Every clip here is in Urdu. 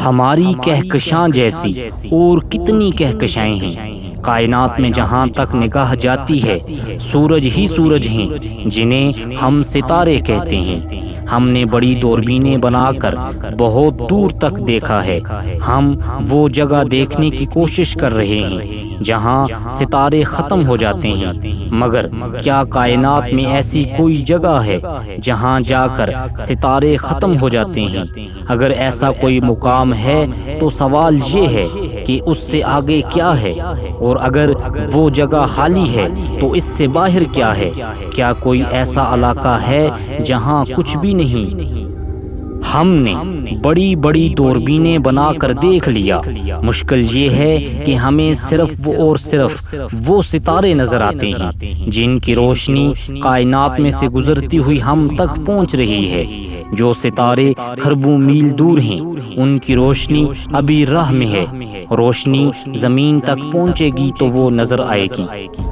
ہماری کہکشاں جیسی اور کتنی کہکشائیں ہیں کائنات میں، جہاں تک نگاہ جاتی ہے سورج ہی سورج ہیں جنہیں ہم ستارے کہتے ہیں۔ ہم نے بڑی دوربینیں بنا کر بہت دور تک دیکھا ہے۔ ہم وہ جگہ دیکھنے کی کوشش کر رہے ہیں جہاں ستارے ختم ہو جاتے ہیں، مگر کیا کائنات میں ایسی کوئی جگہ ہے جہاں جا کر ستارے ختم ہو جاتے ہیں؟ اگر ایسا کوئی مقام ہے تو سوال یہ ہے کہ اس سے آگے کیا ہے، اور اگر وہ جگہ خالی ہے تو اس سے باہر کیا ہے؟ کیا کوئی ایسا علاقہ ہے جہاں کچھ بھی نہیں؟ ہم نے بڑی بڑی دوربینیں بنا کر دیکھ لیا، مشکل یہ ہے کہ ہمیں صرف وہ ستارے نظر آتے ہیں جن کی روشنی کائنات میں سے گزرتی ہوئی ہم تک پہنچ رہی ہے۔ جو ستارے کھربوں میل دور ہیں ان کی روشنی ابھی راہ میں ہے۔ روشنی زمین تک پہنچے گی تو وہ نظر آئے گی،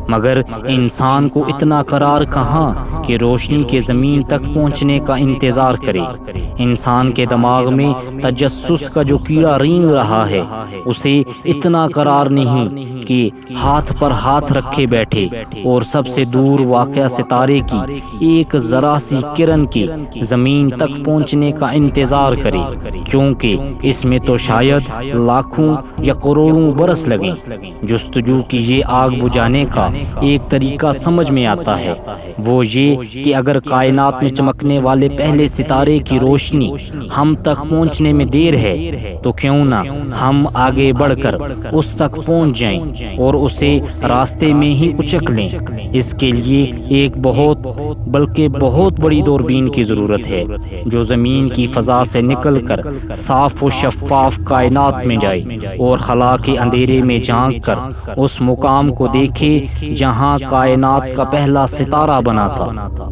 مگر انسان کو اتنا قرار کہاں کہ روشنی کے زمین تک پہنچنے کا انتظار کرے۔ انسان کے دماغ میں تجسس کا جو کیڑا رینگ رہا ہے اسے اتنا قرار نہیں کہ ہاتھ پر ہاتھ رکھے بیٹھے اور سب سے دور واقع ستارے کی ایک ذرا سی کرن کے زمین تک پہنچنے کا انتظار کرے، کیونکہ اس میں تو شاید لاکھوں یا کروڑوں برس لگیں۔ جستجو کی یہ آگ بجھانے کا ایک طریقہ سمجھ میں آتا ہے، وہ یہ کہ اگر کائنات میں چمکنے والے پہلے ستارے کی روشنی ہم تک پہنچنے میں دیر ہے تو کیوں نہ ہم آگے بڑھ کر اس تک پہنچ جائیں اور اسے راستے میں ہی اچک لیں۔ اس کے لیے ایک بہت بڑی دوربین کی ضرورت ہے جو زمین کی فضا سے نکل کر صاف و شفاف کائنات میں جائے اور خلا کے اندھیرے میں جھانک کر اس مقام کو دیکھے جہاں کائنات کا پہلا ستارہ بنا تھا۔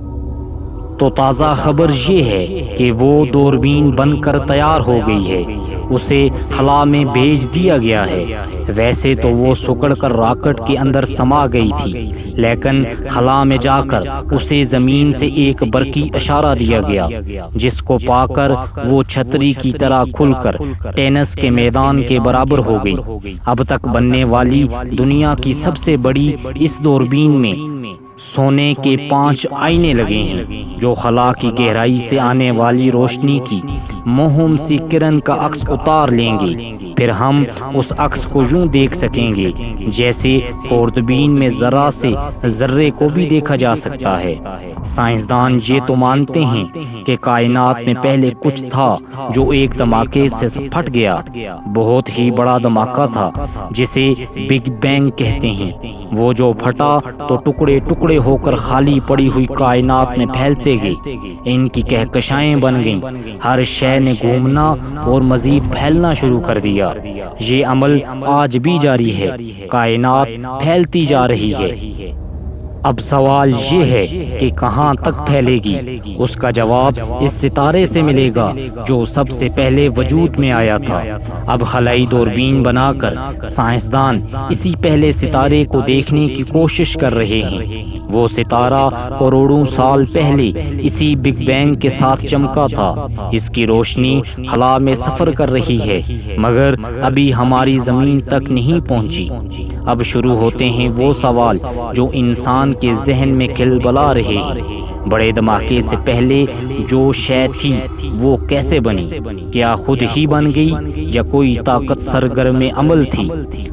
تو تازہ خبر یہ ہے کہ وہ دوربین بن کر تیار ہو گئی ہے، اسے خلا میں بھیج دیا گیا ہے۔ ویسے تو وہ سکڑ کر راکٹ کے اندر سما گئی تھی، لیکن خلا میں جا کر اسے زمین سے ایک برقی اشارہ دیا گیا جس کو پا کر وہ چھتری کی طرح کھل کر ٹینس کے میدان کے برابر ہو گئی۔ اب تک بننے والی دنیا کی سب سے بڑی اس دوربین میں سونے کے 5 آئینے لگے ہیں جو خلا کی گہرائی سے آنے والی روشنی کی مہم سی کرن کا عکس اتار لیں گے۔ پھر ہم اس عکس کو یوں دیکھ سکیں گے جیسے خوردبین میں ذرا سے ذرے کو بھی دیکھا جا سکتا ہے۔ سائنسدان یہ تو مانتے ہیں کہ کائنات میں پہلے کچھ تھا جو ایک دھماکے سے پھٹ گیا، بہت ہی بڑا دھماکہ تھا جسے بگ بینگ کہتے ہیں۔ وہ جو پھٹا تو ٹکڑے ٹکڑے ہو کر خالی پڑی ہوئی کائنات میں پھیلتے گئے، ان کی کہکشائیں بن گئیں، ہر شے نے گھومنا اور مزید پھیلنا شروع کر دیا۔ یہ عمل آج بھی جاری ہے، کائنات پھیلتی جا رہی ہے۔ اب سوال یہ ہے کہ کہاں تک پھیلے گی؟ اس کا جواب اس ستارے سے ملے گا جو سب سے پہلے وجود میں آیا تھا۔ اب خلائی دوربین بنا کر سائنسدان اسی پہلے ستارے کو دیکھنے کی کوشش کر رہے ہیں۔ وہ ستارہ کروڑوں سال پہلے اسی بگ بینگ کے ساتھ چمکا تھا۔ اس کی روشنی خلا میں سفر کر رہی ہے، مگر ابھی ہماری زمین تک نہیں پہنچی۔ اب شروع ہوتے ہیں وہ سوال جو انسان کے ذہن میں کھلبلا رہے ہیں۔ بڑے دھماکے سے پہلے جو شے تھی وہ کیسے بنی؟ کیا خود ہی بن گئی یا کوئی طاقت سرگرم عمل تھی؟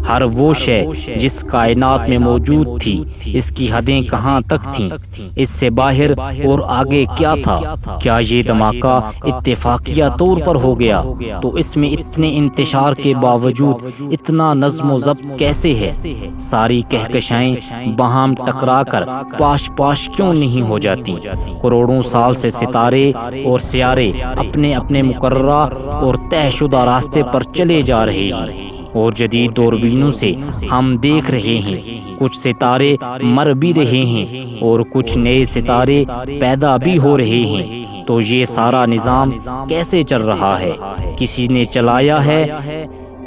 ہر وہ شے جس کائنات میں موجود تھی اس کی حدیں کہاں تک تھیں؟ اس سے باہر اور آگے کیا تھا؟ کیا یہ دھماکہ اتفاقیہ طور پر ہو گیا تو اس میں اتنے انتشار کے باوجود اتنا نظم و ضبط کیسے ہے؟ ساری کہکشائیں باہم ٹکرا کر پاش پاش کیوں نہیں ہو جاتی؟ کروڑوں سال سے ستارے اور سیارے اپنے اپنے مقررہ اور طے شدہ راستے پر چلے جا رہے ہیں، اور جدید دوربینوں سے ہم دیکھ رہے ہیں کچھ ستارے مر بھی رہے ہیں اور کچھ نئے ستارے پیدا بھی ہو رہے ہیں۔ تو یہ سارا نظام کیسے چل رہا ہے؟ کسی نے چلایا ہے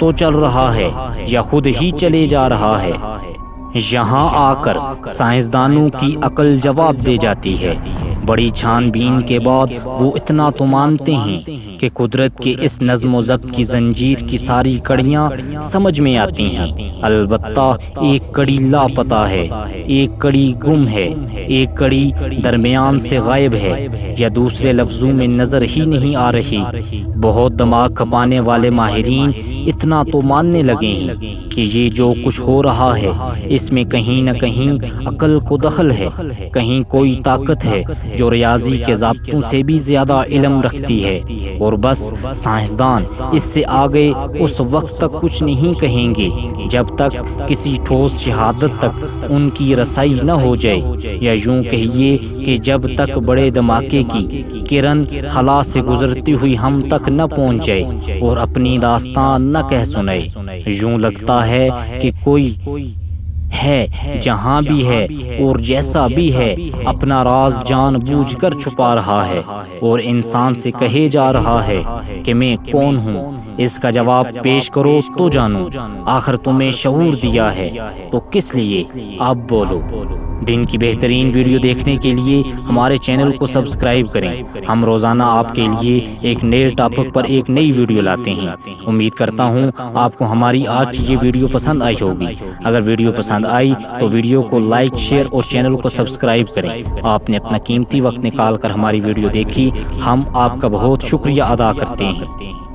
تو چل رہا ہے یا خود ہی چلے جا رہا ہے؟ یہاں آ کر سائنسدانوں کی عقل جواب دے جاتی ہے۔ بڑی چھان بین کے بعد وہ اتنا تو مانتے ہیں کہ قدرت کے اس نظم و ضبط کی زنجیر کی ساری کڑیاں سمجھ میں آتی ہیں، البتہ ایک کڑی لاپتہ ہے، ایک کڑی گم ہے، ایک کڑی درمیان سے غائب ہے، یا دوسرے لفظوں میں نظر ہی نہیں آ رہی۔ بہت دماغ کھپانے والے ماہرین اتنا تو ماننے لگے ہیں کہ یہ جو کچھ ہو رہا ہے اس میں کہیں نہ کہیں عقل کو دخل ہے، کہیں کوئی طاقت ہے جو ریاضی کے ضابطوں سے بھی زیادہ علم رکھتی ہے، اور بس سائنسدان اس سے آگے اس وقت تک کچھ نہیں کہیں گے جب تک کسی ٹھوس شہادت تک ان کی رسائی نہ ہو جائے، یا یوں کہیے کہ جب تک بڑے دھماکے کی کرن خلا سے گزرتی ہوئی ہم تک نہ پہنچ جائے اور اپنی داستان نہ کہہ سنائے۔ یوں لگتا ہے کہ کوئی ہے جہاں بھی ہے اور جیسا بھی ہے اپنا راز جان بوجھ کر چھپا رہا ہے، اور انسان سے کہے جا رہا ہے کہ میں کون ہوں، اس کا جواب پیش کرو تو جانو۔ آخر تمہیں شعور دیا ہے تو کس لیے؟ اب بولو۔ دن کی بہترین ویڈیو دیکھنے کے لیے ہمارے چینل کو سبسکرائب کریں۔ ہم روزانہ آپ کے لیے ایک نئے ٹاپک پر ایک نئی ویڈیو لاتے ہیں۔ امید کرتا ہوں آپ کو ہماری آج کی یہ ویڈیو پسند آئی ہوگی۔ اگر ویڈیو پسند آئی تو ویڈیو کو لائک، شیئر اور چینل کو سبسکرائب کریں۔ آپ نے اپنا قیمتی وقت نکال کر ہماری ویڈیو دیکھی، ہم آپ کا بہت شکریہ ادا کرتے ہیں۔